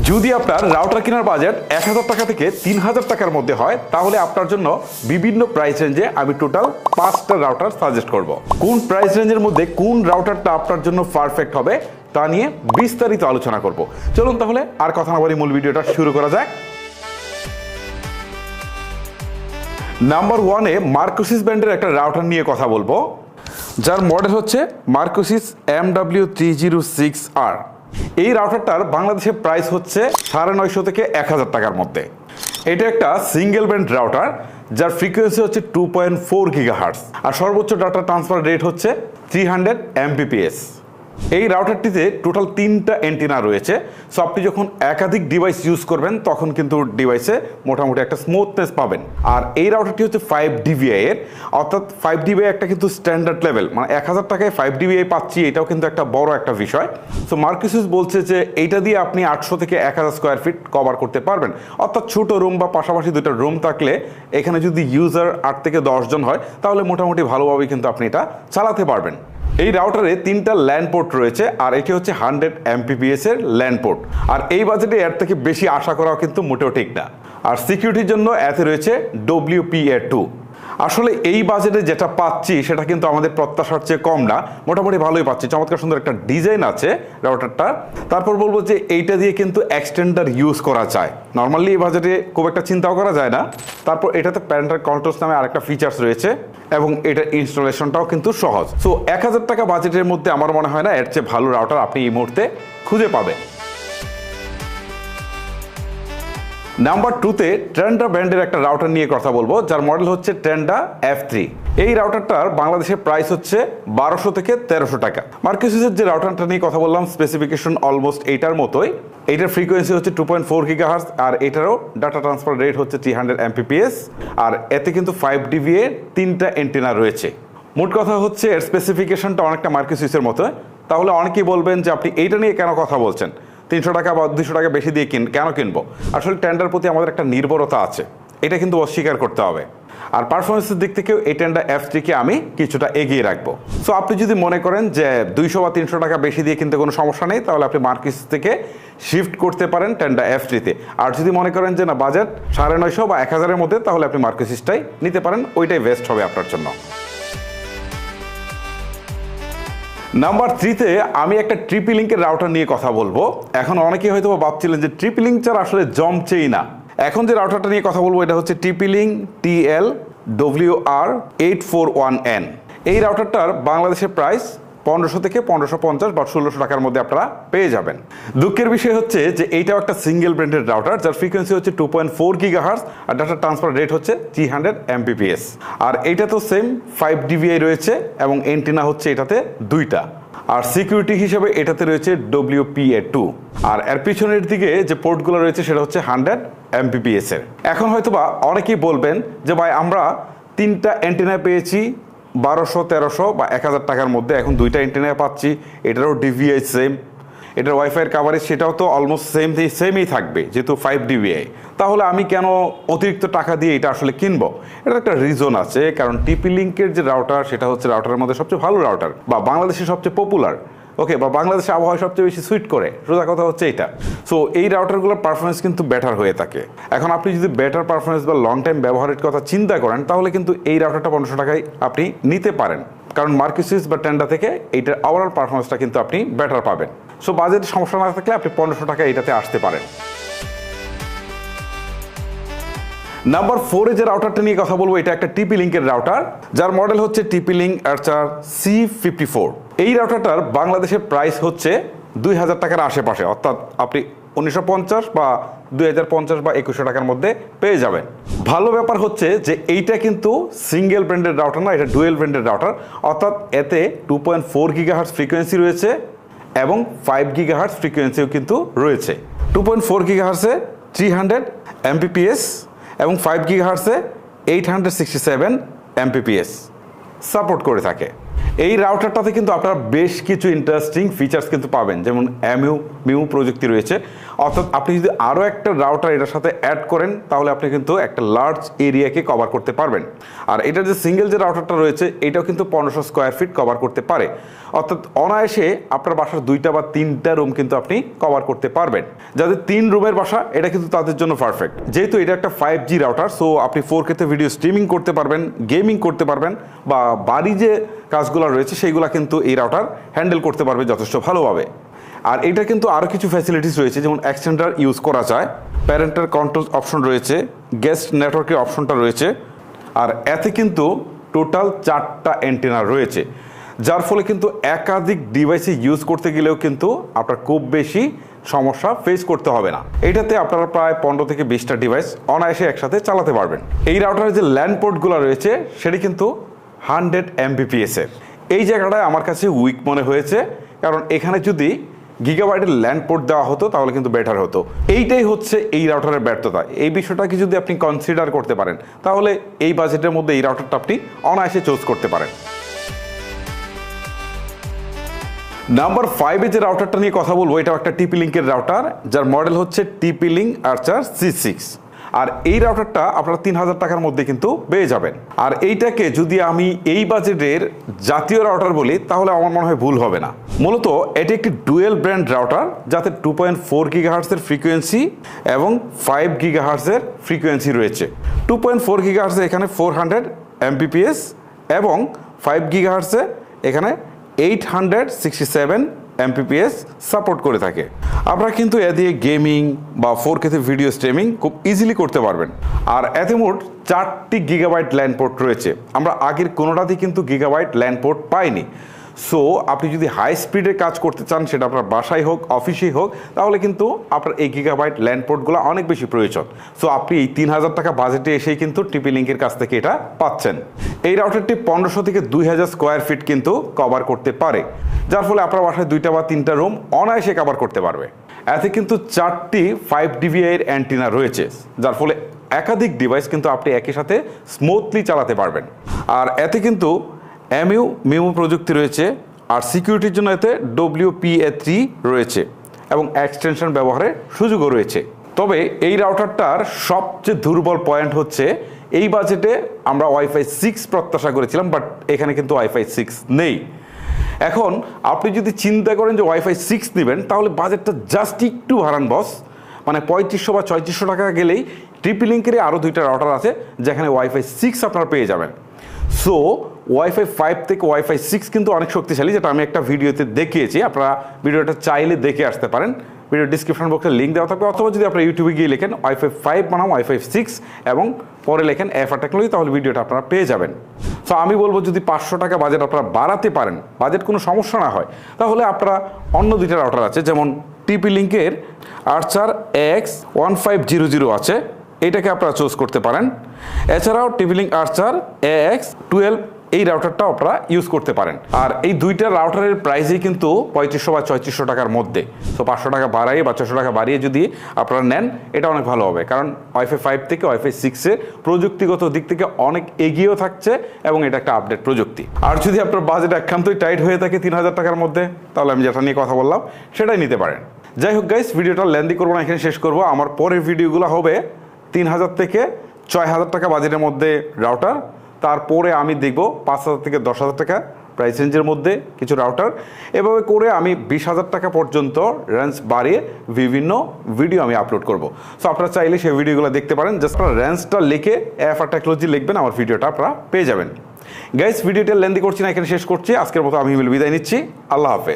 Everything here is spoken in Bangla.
যদি আপনার রাউটার কেনার বাজেট 1000 টাকা থেকে 3000 টাকার মধ্যে হয়, তাহলে আপনার জন্য বিভিন্ন প্রাইস রেঞ্জে আমি টোটাল 5টা রাউটার সাজেস্ট করব। কোন প্রাইস রেঞ্জের মধ্যে কোন রাউটারটা আপনার জন্য পারফেক্ট হবে তা নিয়ে বিস্তারিত আলোচনা করব। চলুন তাহলে আর কথা না বলে মূল ভিডিওটা শুরু করা যাক। নাম্বার 1-এ মার্কোসিস ব্র্যান্ডের একটা রাউটার নিয়ে কথা বলবো, যার মডেল হচ্ছে মার্কোসিস MW306R। এই রাউটারটার বাংলাদেশে প্রাইস হচ্ছে 950 থেকে 1000 টাকার মধ্যে। এটা একটা সিঙ্গেল ব্যান্ড রাউটার, যার ফ্রিকোয়েন্সি হচ্ছে 2.4 গিগাহার্টজ আর সর্বোচ্চ ডাটা ট্রান্সফার রেট হচ্ছে 300 Mbps। এই রাউটারটিতে টোটাল 3টা অ্যান্টেনা রয়েছে। সো আপনি যখন একাধিক ডিভাইস ইউজ করবেন তখন কিন্তু ডিভাইসে মোটামুটি একটা স্মুথনেস পাবেন। আর এই রাউটারটি হচ্ছে 5 dBi এর, অর্থাৎ 5 dBi একটা কিন্তু স্ট্যান্ডার্ড লেভেল, মানে 1000 টাকায় 5 dBi পাচ্ছি, এটাও কিন্তু একটা বড় একটা বিষয়। সো মার্কোসিস বলছে যে এইটা দিয়ে আপনি 800 থেকে 1000 স্কোয়ার ফিট কভার করতে পারবেন, অর্থাৎ ছোট রুম বা পাশাপাশি দুটো রুম থাকলে এখানে যদি ইউজার 8 থেকে 10 জন হয় তাহলে মোটামুটি ভালোভাবে কিন্তু আপনি এটা চালাতে পারবেন। এই রাউটারে 3টা ল্যান পোর্ট রয়েছে আর এটি হচ্ছে 100 Mbps এর ল্যান পোর্ট। আর এই বাজেটে এর থেকে বেশি আশা করাও কিন্তু মোটেও ঠিক না। আর সিকিউরিটির জন্য এতে রয়েছে WPA2। আসলে এই বাজেটে যেটা পাচ্ছি সেটা কিন্তু আমাদের প্রত্যাশার চেয়ে কম না, মোটামুটি ভালোই পাচ্ছি। চমৎকার সুন্দর একটা ডিজাইন আছে রাউটারটার। তারপর বলবো যে এইটা দিয়ে কিন্তু এক্সটেন্ডার ইউজ করা যায়, নর্মালি এই বাজেটে খুব একটা চিন্তাও করা যায় না। তারপর এটাতে প্যারেন্টাল কন্ট্রোলস নামে আরেকটা ফিচার্স রয়েছে এবং এটার ইনস্টলেশনটাও কিন্তু সহজ। সো 1000 টাকা বাজেটের মধ্যে আমার মনে হয় না এর চেয়ে ভালো রাউটার আপনি এই মুহূর্তে খুঁজে পাবেন। নাম্বার 2-তে ট্রেন্ডা ব্র্যান্ডের একটা রাউটার নিয়ে কথা বলবো, যার মডেল হচ্ছে ট্রেন্ডা F3। এই রাউটারটার বাংলাদেশের প্রাইস হচ্ছে 1200 থেকে 1300 টাকা। মার্কোসিসের যে রাউটারটা নিয়ে কথা বললাম স্পেসিফিকেশন অলমোস্ট এইটার মতোই। এইটার ফ্রিকোয়েন্সি হচ্ছে 2.4 গিগাহার্টজ আর এটারও ডাটা ট্রান্সফার রেট হচ্ছে 300 Mbps। আর এতে কিন্তু 5 dBi 3টা অ্যান্টেনা রয়েছে। মোট কথা হচ্ছে এর স্পেসিফিকেশনটা অনেকটা মার্কোসিসের মতো। তাহলে অনেকেই বলবেন যে আপনি এইটা নিয়ে কেন কথা বলছেন, 300 টাকা বা 200 টাকা বেশি দিয়ে কেন কিনবো? আসলে ট্রেন্ডার প্রতি আমাদের একটা নির্ভরতা আছে, এটা কিন্তু অস্বীকার করতে হবে। আর পারফরমেন্সের দিক থেকেও এই ট্রেন্ডা F3-কে আমি কিছুটা এগিয়ে রাখবো। সো আপনি যদি মনে করেন যে 200 বা 300 টাকা বেশি দিয়ে কিনতে কোনো সমস্যা নেই, তাহলে আপনি মার্কোসিস থেকে শিফট করতে পারেন ট্রেন্ডা F3-তে। আর যদি মনে করেন যে না বাজেট 950 বা 1000-এর মধ্যে, তাহলে আপনি মার্কোসিসটাই নিতে পারেন, ওইটাই বেস্ট হবে আপনার জন্য। নাম্বার 3-তে আমি একটা ট্রিপি লিঙ্কের রাউটার নিয়ে কথা বলবো। এখন অনেকেই হয়তো ভাবছিলেন যে ট্রিপি লিঙ্ক ছাড়া আসলে জমছেই না। এখন যে রাউটারটা নিয়ে কথা বলবো এটা হচ্ছে ট্রিপি লিঙ্ক TLWR841N। এই রাউটারটার বাংলাদেশের প্রাইস 1500 থেকে 1550 বা 1600 টাকার মধ্যে আপনারা পেয়ে যাবেন। দুঃখের বিষয় হচ্ছে যে এইটাও একটা সিঙ্গেল ব্র্যান্ডের রাউটার, যার ফ্রিকোয়েন্সি হচ্ছে 2.4 গিগাহার্টজ আর ডাটা ট্রান্সফার রেট হচ্ছে 300 Mbps। আর এইটা তো সেম 5 dBi রয়েছে এবং অ্যান্টেনা হচ্ছে এটাতে 2টা। আর সিকিউরিটি হিসেবে এটাতে রয়েছে WPA2। আর এর পিছনের দিকে যে পোর্টগুলো রয়েছে সেটা হচ্ছে 100 Mbps এর। এখন হয়তোবা অনেকেই বলবেন যে ভাই আমরা 3টা অ্যান্টেনা পেয়েছি 1200, 1300 বা 1000 টাকার মধ্যে, এখন 2টা অ্যান্টেনা পাচ্ছি, এটারও DVI সেম, এটার ওয়াইফাইয়ের কাভারেজ সেটাও তো অলমোস্ট সেমই থাকবে যেহেতু 5 dBi। তাহলে আমি কেন অতিরিক্ত টাকা দিয়ে এটা আসলে কিনবো? এটার একটা রিজন আছে, কারণ টিপি লিঙ্কের যে রাউটার সেটা হচ্ছে রাউটারের মধ্যে সবচেয়ে ভালো রাউটার বা বাংলাদেশের সবচেয়ে পপুলার, ওকে, বা বাংলাদেশের আবহাওয়া সবচেয়ে বেশি সুইট করে, সোজা কথা হচ্ছে এটা। সো এই রাউটারগুলোর পারফরমেন্স কিন্তু বেটার হয়ে থাকে। এখন আপনি যদি বেটার পারফরমেন্স বা লং টাইম ব্যবহারের কথা চিন্তা করেন তাহলে কিন্তু এই রাউটারটা 1500 টাকায় আপনি নিতে পারেন, কারণ মার্কোসিস বা ট্রেন্ডা থেকে এইটার ওভারঅল পারফরমেন্সটা কিন্তু আপনি বেটার পাবেন। সো বাজেটের সমস্যা না থাকলে আপনি 1500 টাকা এটাতে আসতে পারেন। নাম্বার 4-এ যে রাউটারটা নিয়ে কথা বলবো এটা একটা টিপি লিঙ্কের রাউটার, যার মডেল হচ্ছে টিপি লিঙ্ক আর্চার C54। এই রাউটারটার বাংলাদেশের প্রাইস হচ্ছে 2000 টাকার আশেপাশে, অর্থাৎ আপনি 1950 বা 2050 বা 2100 টাকার মধ্যে পেয়ে যাবেন। ভালো ব্যাপার হচ্ছে যে এইটা কিন্তু সিঙ্গেল ব্র্যান্ডের রাউটার না, এটা ডুয়েল ব্র্যান্ডের রাউটার, অর্থাৎ এতে 2.4 গিগাহার্টজ ফ্রিকোয়েন্সি রয়েছে এবং 5 গিগাহার্টজ ফ্রিকোয়েন্সিও কিন্তু রয়েছে। 2.4 গিগাহার্টসে 300 Mbps এবং 5 গিগাহার্টসে 867 Mbps সাপোর্ট করে থাকে। এই রাউটারটাতে কিন্তু আপনারা বেশ কিছু ইন্টারেস্টিং ফিচার্স কিন্তু পাবেন, যেমন মিউ প্রযুক্তি রয়েছে, অর্থাৎ আপনি যদি আরও একটা রাউটার এটার সাথে অ্যাড করেন তাহলে আপনি কিন্তু একটা লার্জ এরিয়াকে কভার করতে পারবেন। আর এটার যে সিঙ্গেল যে রাউটারটা রয়েছে এটাও কিন্তু 1500 স্কোয়ার ফিট কভার করতে পারে, অর্থাৎ অনায়াসে আপনার বাসার 2টা বা 3টা রুম কিন্তু আপনি কভার করতে পারবেন। যাদের 3 রুমের বাসা এটা কিন্তু তাদের জন্য পারফেক্ট, যেহেতু এটা একটা 5G রাউটার, সো আপনি 4K তে ভিডিও স্ট্রিমিং করতে পারবেন, গেমিং করতে পারবেন, বা বাড়ি যে কাজগুলো রয়েছে সেইগুলো কিন্তু এই রাউটার হ্যান্ডেল করতে পারবে যথেষ্ট ভালোভাবে। আর এটা কিন্তু আরও কিছু ফ্যাসিলিটিস রয়েছে, যেমন এক্সটেন্ডার ইউজ করা যায়, প্যারেন্টাল কন্ট্রোল অপশন রয়েছে, গেস্ট নেটওয়ার্কের অপশনটা রয়েছে, আর এতে কিন্তু টোটাল 4টা অ্যান্টেনা রয়েছে, যার ফলে কিন্তু একাধিক ডিভাইসে ইউজ করতে গেলেও কিন্তু আপনার খুব বেশি সমস্যা ফেস করতে হবে না। এটাতে আপনারা প্রায় 15 থেকে 20টা ডিভাইস অনায়াসে একসাথে চালাতে পারবেন। এই রাউটারের যে ল্যান্ড পোর্টগুলো রয়েছে সেটি কিন্তু 100 Mbps এর। এই জায়গাটায় আমার কাছে উইক মনে হয়েছে, কারণ এখানে যদি গিগাবাইটের ল্যান্ড পোর্ট দেওয়া হতো তাহলে কিন্তু বেটার হতো। এইটাই হচ্ছে এই রাউটারের ব্যর্থতা। এই বিষয়টাকে যদি আপনি কনসিডার করতে পারেন তাহলে এই বাজেটের মধ্যে এই রাউটারটা আপনি অনায়াসে চুজ করতে পারেন। নাম্বার 5-এ যে রাউটারটা নিয়ে কথা বলবো এটাও একটা টিপি লিঙ্কের রাউটার, যার মডেল হচ্ছে টিপি লিঙ্ক আর্চার C6। আর এই রাউটারটা আপনারা 3000 টাকার মধ্যে কিন্তু পেয়ে যাবেন। আর এইটাকে যদি আমি এই বাজেটের জাতীয় রাউটার বলি তাহলে আমার মনে হয় ভুল হবে না। মূলত এটি একটি ডুয়েল ব্র্যান্ড রাউটার, যাতে 2.4 গিগাহার্টজের ফ্রিকোয়েন্সি এবং 5 গিগাহার্টজের ফ্রিকোয়েন্সি রয়েছে। 2.4 গিগাহার্টজে এখানে 400 Mbps এবং 5 গিগাহার্টজে এখানে 867 Mbps সাপোর্ট করে থাকে। আপনারা কিন্তু এ দিয়ে গেমিং বা 4K তে ভিডিও স্ট্রিমিং খুব ইজিলি করতে পারবেন। আর এতে মোট 4টি গিগাবাইট ল্যান্ড পোর্ট রয়েছে। আমরা আগের কোনোটাতেই কিন্তু গিগাবাইট ল্যান্ড পোর্ট পাইনি। সো আপনি যদি হাই স্পিডে কাজ করতে চান, সেটা আপনার বাসায় হোক অফিসেই হোক, তাহলে কিন্তু আপনার এই গিগাবাইট ল্যান্ড পোর্টগুলো অনেক বেশি প্রয়োজন। সো আপনি এই 3000 টাকা বাজেটে এসেই কিন্তু টিপি লিঙ্কের কাছ থেকে এটা পাচ্ছেন। এই রাউটারটি 1500 থেকে 2000 স্কোয়ার ফিট কিন্তু কভার করতে পারে, যার ফলে আপনার বাসায় 2টা বা 3টা রুম অনায়াসে কভার করতে পারবে। এতে কিন্তু 4টি 5 dBi এর অ্যান্টিনা রয়েছে, যার ফলে একাধিক ডিভাইস কিন্তু আপনি একই সাথে স্মুথলি চালাতে পারবেন। আর এতে কিন্তু মিমো প্রযুক্তি রয়েছে, আর সিকিউরিটির জন্য এতে WPA3 রয়েছে এবং এক্সটেনশন ব্যবহারের সুযোগও রয়েছে। তবে এই রাউটারটার সবচেয়ে দুর্বল পয়েন্ট হচ্ছে এই বাজেটে আমরা Wi-Fi 6 প্রত্যাশা করেছিলাম, বাট এখানে কিন্তু Wi-Fi 6 নেই। এখন আপনি যদি চিন্তা করেন যে Wi-Fi 6 নেবেন তাহলে বাজেটটা জাস্ট একটু বাড়ান বস, মানে 3500 বা 3600 টাকা গেলেই টিপি লিঙ্কের আরও 2টা রাউটার আছে যেখানে Wi-Fi 6 আপনারা পেয়ে যাবেন। সো Wi-Fi 5 থেকে Wi-Fi 6 কিন্তু অনেক শক্তিশালী, যেটা আমি একটা ভিডিওতে দেখিয়েছি। আপনারা ভিডিওটা চাইলে দেখে আসতে পারেন, ভিডিও ডিসক্রিপশন বক্সে লিঙ্ক দেওয়া থাকবে, অথবা যদি আপনারা ইউটিউবে গিয়ে লেখেন Wi-Fi 5 বানাম Wi-Fi 6 এবং পরে লেখেন এফআর টেকনোলজি, তাহলে ভিডিওটা আপনারা পেয়ে যাবেন। সো আমি বলবো যদি 500 টাকা বাজেট আপনারা বাড়াতে পারেন, বাজেট কোনো সমস্যা না হয়, তাহলে আপনারা অন্য 2টা রাউটার আছে, যেমন টিপি লিঙ্কের আর্চার AX1500 আছে, এটাকে আপনারা চুজ করতে পারেন। এছাড়াও টিপি লিঙ্ক আর্চার AX12 এই রাউটারটা আপনারা ইউজ করতে পারেন। আর এই 2টা রাউটারের প্রাইসই কিন্তু 3500 বা 3600 টাকার মধ্যে। তো 500 টাকা বাড়াইয়ে বা 600 টাকা বাড়িয়ে যদি আপনারা নেন এটা অনেক ভালো হবে, কারণ Wi-Fi 5 থেকে Wi-Fi 6 এর প্রযুক্তিগত দিক থেকে অনেক এগিয়েও থাকছে এবং এটা একটা আপডেট প্রযুক্তি। আর যদি আপনার বাজেট একান্তই টাইট হয়ে থাকে 3000 টাকার মধ্যে, তাহলে আমি যেটা নিয়ে কথা বললাম সেটাই নিতে পারেন। যাই হোক গাইস, ভিডিওটা লেন্দি করবো না, এখানে শেষ করবো। আমার পরের ভিডিওগুলো হবে 3000 থেকে 6000 টাকা বাজেটের মধ্যে রাউটার, তারপরে আমি দেখব 5000 থেকে 10,000 টাকা প্রাইস রেঞ্জের মধ্যে কিছু রাউটার। এভাবে করে আমি 20,000 টাকা পর্যন্ত রেঞ্জ বাড়িয়ে বিভিন্ন ভিডিও আমি আপলোড করব। সো আপনারা চাইলে সেই ভিডিওগুলো দেখতে পারেন, জাস্ট আপনারা রেঞ্জটা লিখে এফআর টেকনোলজি লিখবেন, আমার ভিডিওটা আপনারা পেয়ে যাবেন। গাইস, ভিডিওটা লেন্দি করছি না, এখানে শেষ করছি। আজকের মতো আমি বিদায় নিচ্ছি। আল্লাহ হাফেজ।